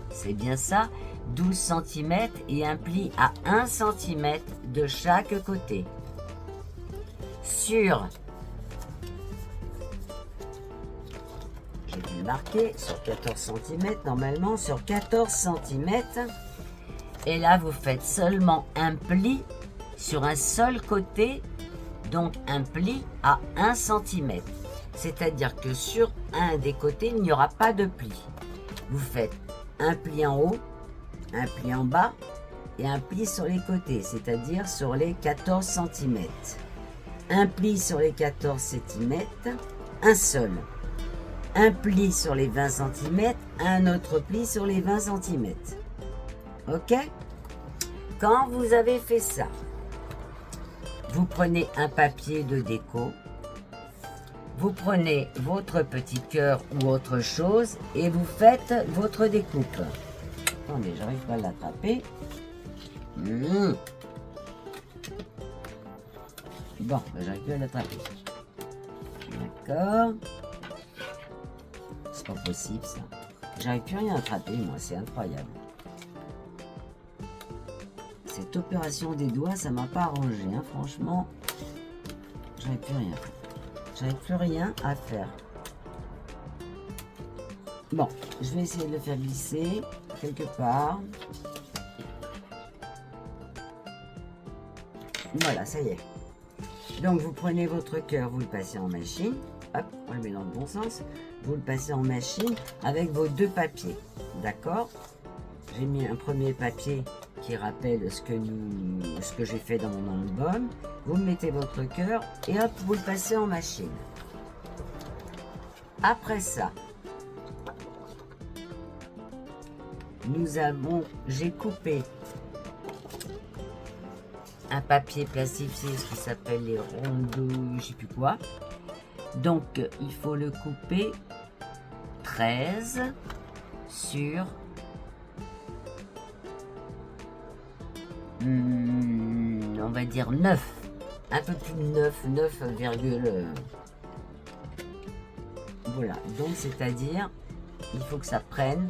C'est bien ça. 12 cm et un pli à 1 cm de chaque côté. J'ai dû marquer sur 14 cm, normalement sur 14 cm. Et là, vous faites seulement un pli sur un seul côté, donc un pli à 1 cm. C'est-à-dire que sur un des côtés, il n'y aura pas de pli. Vous faites un pli en haut, un pli en bas et un pli sur les côtés, c'est-à-dire sur les 14 cm. Un pli sur les 14 cm, un seul. Un pli sur les 20 cm, un autre pli sur les 20 cm. Ok? Quand vous avez fait ça, vous prenez un papier de déco, vous prenez votre petit cœur ou autre chose et vous faites votre découpe. Attendez, j'arrive pas à l'attraper. Bon, j'arrive plus à l'attraper. D'accord. C'est pas possible ça. J'arrive plus rien à attraper, moi, c'est incroyable. Cette opération des doigts, ça m'a pas arrangé, hein, franchement. J'arrive plus rien. J'arrive plus rien à faire. Bon, je vais essayer de le faire glisser quelque part. Voilà, ça y est. Donc vous prenez votre cœur, vous le passez en machine. Hop, on le met dans le bon sens. Vous le passez en machine avec vos deux papiers. D'accord? J'ai mis un premier papier qui rappelle ce que j'ai fait dans mon album. Vous mettez votre cœur et hop, vous le passez en machine. Après ça, j'ai coupé un papier plastifié, ce qui s'appelle les rondeaux, je sais plus quoi. Donc, il faut le couper 13 sur on va dire 9. Un peu plus de 9, voilà. Donc, c'est-à-dire, il faut que ça prenne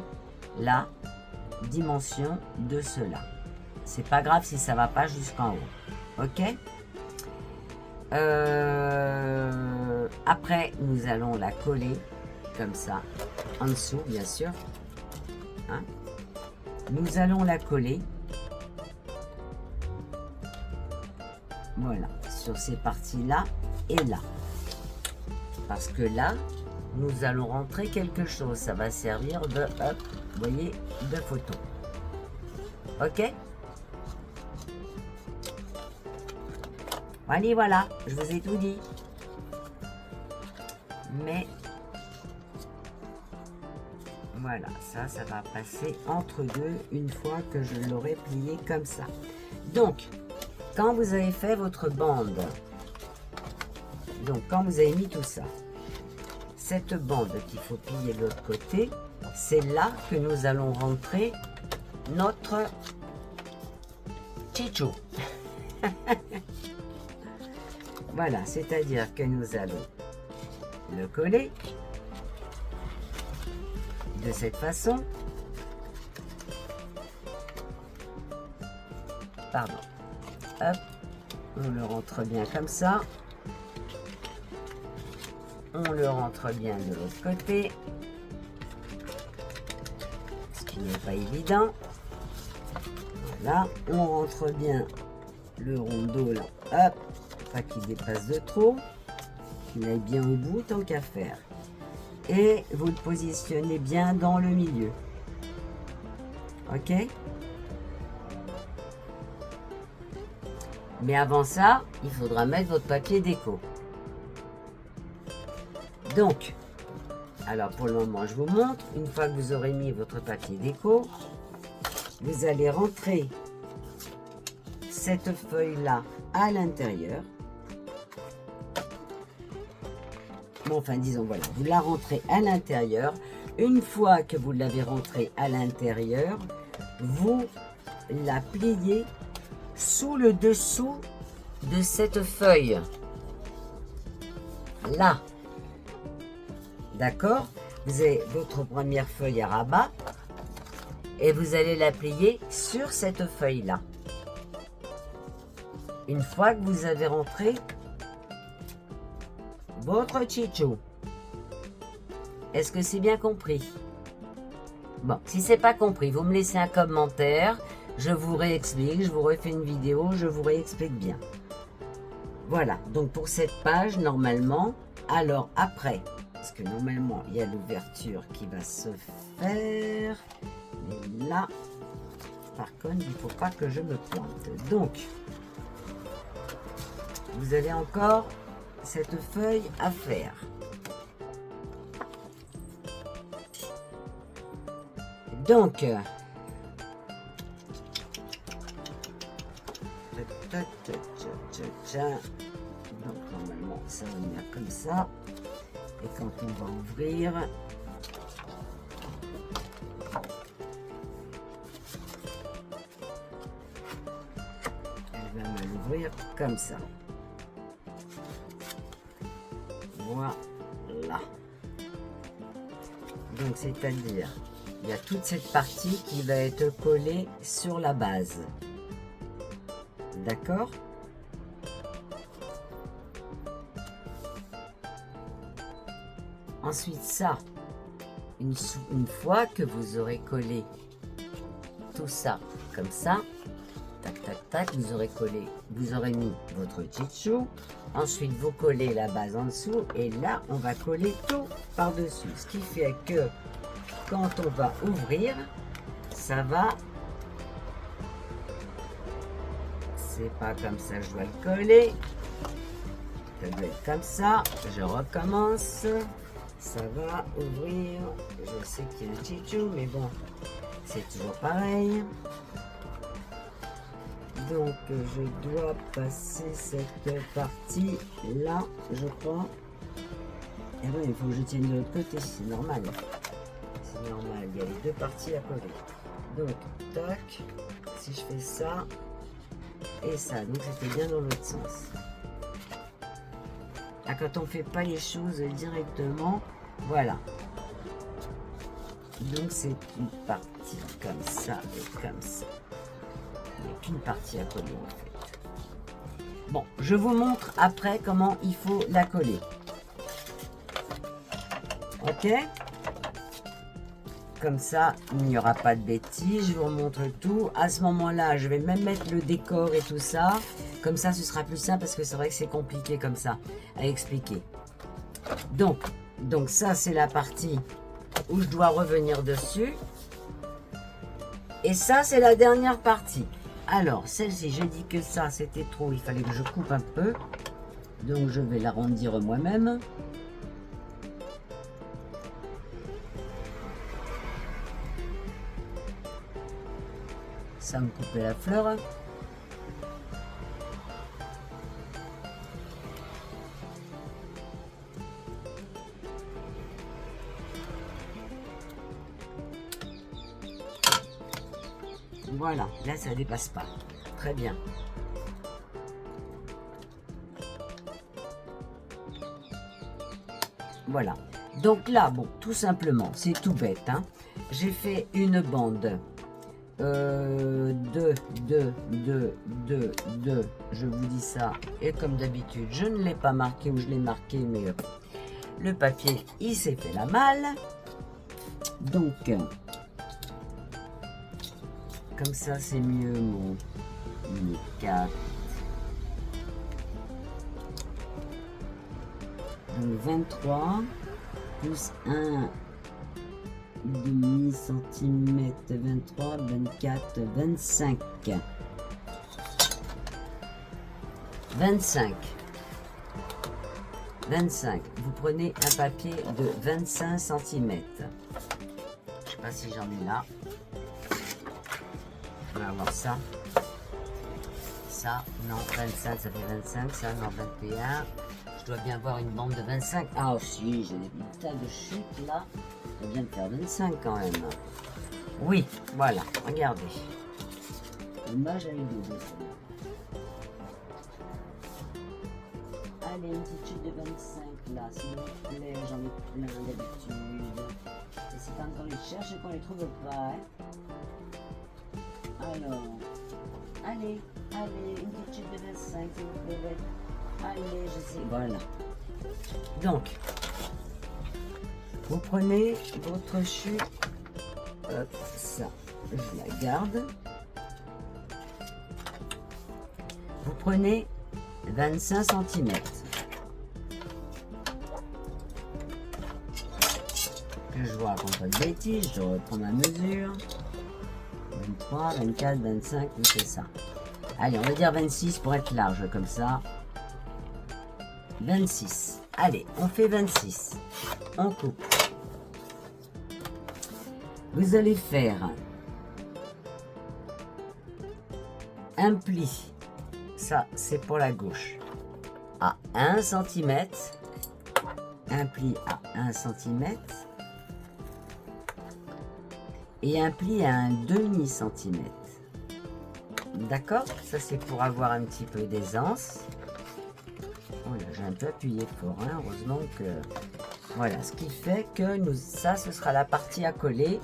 la dimension de cela. C'est pas grave si ça va pas jusqu'en haut. Ok? Après, nous allons la coller comme ça, en dessous, bien sûr. Hein? Nous allons la coller. Voilà, sur ces parties-là et là. Parce que là, nous allons rentrer quelque chose. Ça va servir de, hop, vous voyez, de photo. Ok? Allez, voilà, je vous ai tout dit. Mais voilà, ça va passer entre deux une fois que je l'aurai plié comme ça. Donc, quand vous avez fait votre bande, donc quand vous avez mis tout ça, cette bande qu'il faut plier de l'autre côté, c'est là que nous allons rentrer notre chichou. Voilà, c'est-à-dire que nous allons le coller de cette façon. Pardon. Hop, on le rentre bien comme ça. On le rentre bien de l'autre côté. Ce qui n'est pas évident. Voilà, on rentre bien le rondeau là. Hop. Pas qu'il dépasse de trop, qu'il aille bien au bout tant qu'à faire. Et vous le positionnez bien dans le milieu. Ok? Mais avant ça, il faudra mettre votre papier déco. Donc, alors pour le moment, je vous montre. Une fois que vous aurez mis votre papier déco, vous allez rentrer cette feuille-là à l'intérieur. Bon, enfin, disons, voilà, vous la rentrez à l'intérieur. Une fois que vous l'avez rentrée à l'intérieur, vous la pliez sous le dessous de cette feuille. Là. D'accord? Vous avez votre première feuille à rabat et vous allez la plier sur cette feuille-là. Une fois que vous avez rentré votre tchitchou. Est-ce que c'est bien compris? Bon, si c'est pas compris, vous me laissez un commentaire, je vous réexplique, je vous refais une vidéo, je vous réexplique bien. Voilà, donc pour cette page, normalement, alors après, parce que normalement, il y a l'ouverture qui va se faire, mais là, par contre, il ne faut pas que je me pointe. Donc, vous avez encore cette feuille à faire. Donc, donc normalement ça va venir comme ça, et quand on va ouvrir, elle va mal ouvrir comme ça. Voilà. Donc c'est-à-dire, il y a toute cette partie qui va être collée sur la base. D'accord? Ensuite ça, une fois que vous aurez collé tout ça comme ça, tac tac tac, vous aurez collé, vous aurez mis votre tchitchou. Ensuite vous collez la base en dessous et là on va coller tout par dessus, ce qui fait que quand on va ouvrir, ça va, c'est pas comme ça, je dois le coller, ça doit être comme ça, je recommence, ça va ouvrir, je sais qu'il y a le tchitchou, mais bon, c'est toujours pareil. Donc je dois passer cette partie là, je crois. Et bon, il faut que je tienne de l'autre côté, c'est normal. C'est normal, il y a les deux parties à coller. Donc, tac, si je fais ça et ça, donc c'était bien dans l'autre sens. Ah, quand on ne fait pas les choses directement, voilà. Donc c'est une partie comme ça et comme ça. Il n'y a qu'une partie à coller en fait. Bon, je vous montre après comment il faut la coller. Ok? Comme ça, il n'y aura pas de bêtises. Je vous montre tout. À ce moment-là, je vais même mettre le décor et tout ça. Comme ça, ce sera plus simple parce que c'est vrai que c'est compliqué comme ça à expliquer. Donc ça, c'est la partie où je dois revenir dessus. Et ça, c'est la dernière partie. Alors, celle-ci, j'ai dit que ça, c'était trop. Il fallait que je coupe un peu. Donc, je vais l'arrondir moi-même. Ça me couper la fleur. Voilà, là ça dépasse pas. Très bien. Voilà. Donc là, bon, tout simplement, c'est tout bête. Hein. J'ai fait une bande. 2, je vous dis ça, et comme d'habitude je ne l'ai pas marqué, ou je l'ai marqué mais le papier il s'est fait la malle, donc comme ça c'est mieux. Mon 4, donc 23 plus 1 demi-centimètre, 23, 24, 25. 25. 25. Vous prenez un papier de 25 cm. Je sais pas si j'en ai là. On va voir ça. Ça, non, 25, ça fait 25. Ça, non, 21. Je dois bien avoir une bande de 25. Ah, si, j'ai des tas de chutes là. Ça vient de faire 25 quand même. Oui, voilà, regardez. Moi, j'avais deux. Allez, une petite chute de 25 là, s'il vous plaît, j'en ai plein d'habitude. Et c'est quand on les cherche et qu'on les trouve pas. Hein. Alors, allez, une petite chute de 25, s'il vous plaît. Allez, je sais, voilà. Donc, vous prenez votre chute, hop, ça, je la garde. Vous prenez 25 cm. Que je vois raconte pas de bêtises, je reprends ma mesure. 23, 24, 25, oui, c'est ça. Allez, on va dire 26 pour être large comme ça. 26. Allez, on fait 26. On coupe. Vous allez faire un pli. Ça, c'est pour la gauche. À 1 cm. Un pli à 1 cm. Et un pli à un demi-centimètre. D'accord? Ça, c'est pour avoir un petit peu d'aisance. Oh là, j'ai un peu appuyé fort, hein, heureusement que... Voilà, ce qui fait que nous, ça, ce sera la partie à coller.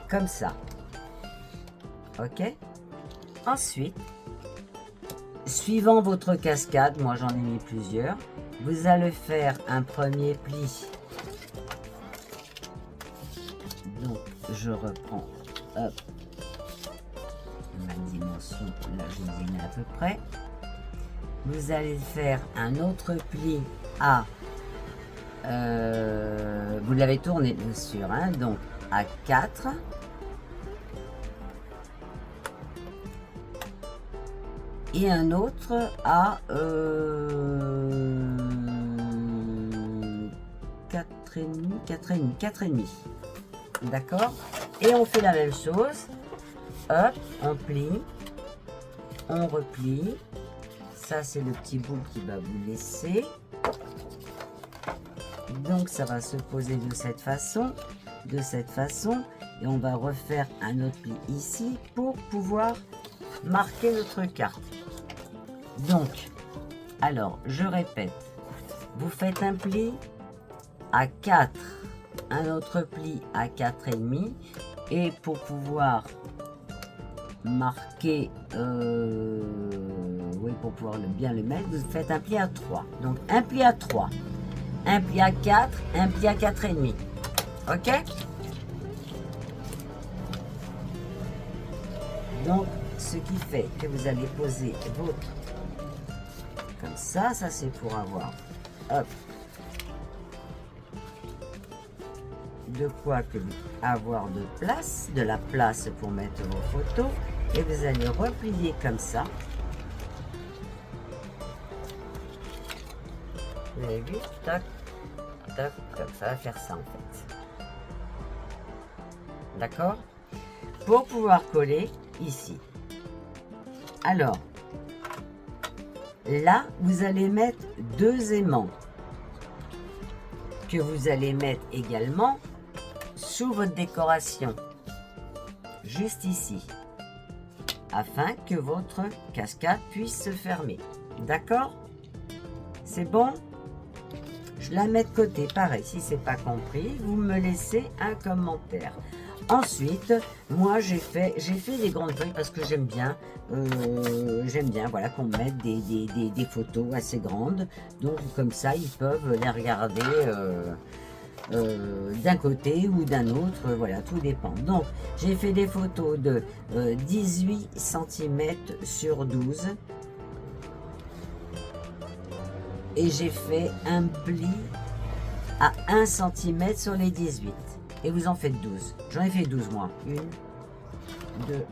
Comme ça. Ok? Ensuite, suivant votre cascade, moi j'en ai mis plusieurs, vous allez faire un premier pli. Donc, je reprends, hop, ma dimension, là je vous ai mis à peu près. Vous allez faire un autre pli à, vous l'avez tourné bien sûr, hein, donc à 4. Et un autre à 4,5. D'accord? Et on fait la même chose. Hop, on plie. On replie. Ça, c'est le petit bout qui va vous laisser. Donc, ça va se poser de cette façon. De cette façon. Et on va refaire un autre pli ici pour pouvoir marquer notre carte. Donc, alors, je répète, vous faites un pli à 4, un autre pli à 4,5, et pour pouvoir marquer, oui, pour pouvoir bien le mettre, vous faites un pli à 3. Donc, un pli à 3, un pli à 4, un pli à 4,5. Ok? Donc, ce qui fait que vous allez poser votre comme ça c'est pour avoir hop, de quoi que avoir de la place pour mettre vos photos, et vous allez replier comme ça. Vous avez vu, tac, tac, tac, ça va faire ça en fait. D'accord? Pour pouvoir coller ici. Alors, là, vous allez mettre 2 aimants que vous allez mettre également sous votre décoration, juste ici, afin que votre cascade puisse se fermer. D'accord? C'est bon? Je la mets de côté, pareil, si c'est pas compris, vous me laissez un commentaire. Ensuite, moi j'ai fait des grandes feuilles parce que j'aime bien voilà, qu'on mette des photos assez grandes. Donc comme ça, ils peuvent les regarder d'un côté ou d'un autre, voilà, tout dépend. Donc j'ai fait des photos de 18 cm sur 12. Et j'ai fait un pli à 1 cm sur les 18. Et vous en faites 12. J'en ai fait 12 moi. 1, 2,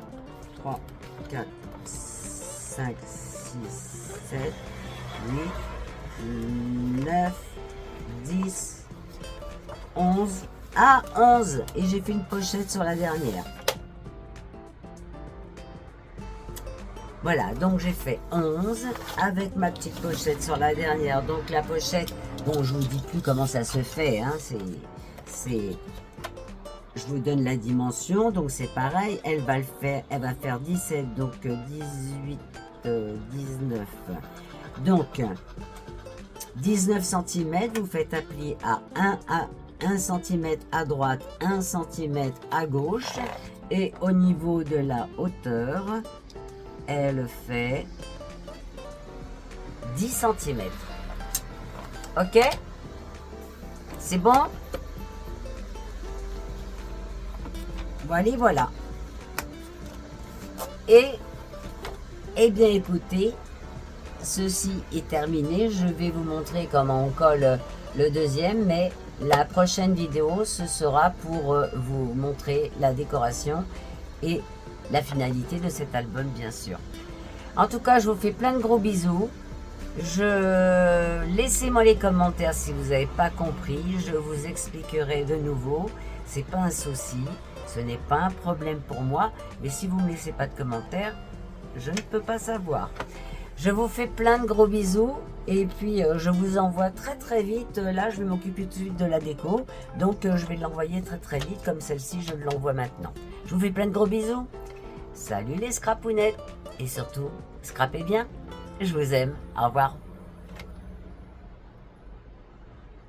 3, 4, 5, 6, 7, 8, 9, 10, 11. Ah, 11. Et j'ai fait une pochette sur la dernière. Voilà, donc j'ai fait 11 avec ma petite pochette sur la dernière. Donc la pochette, bon, je vous dis plus comment ça se fait. Hein, je vous donne la dimension, donc c'est pareil. Elle va faire 17, donc 18, 19. Donc 19 cm, vous faites applier à 1 cm à droite, 1 cm à gauche. Et au niveau de la hauteur, elle fait 10 cm. Ok? C'est bon? Voilà. Et, eh bien écoutez, ceci est terminé. Je vais vous montrer comment on colle le deuxième, mais la prochaine vidéo, ce sera pour vous montrer la décoration et la finalité de cet album, bien sûr. En tout cas, je vous fais plein de gros bisous. Laissez-moi les commentaires si vous n'avez pas compris. Je vous expliquerai de nouveau. C'est pas un souci, ce n'est pas un problème pour moi. Mais si vous ne me laissez pas de commentaires, je ne peux pas savoir. Je vous fais plein de gros bisous. Et puis, je vous envoie très très vite. Là, je vais m'occuper tout de suite de la déco. Donc, je vais l'envoyer très très vite. Comme celle-ci, je l'envoie maintenant. Je vous fais plein de gros bisous. Salut les scrapounettes. Et surtout, scrapez bien. Je vous aime. Au revoir.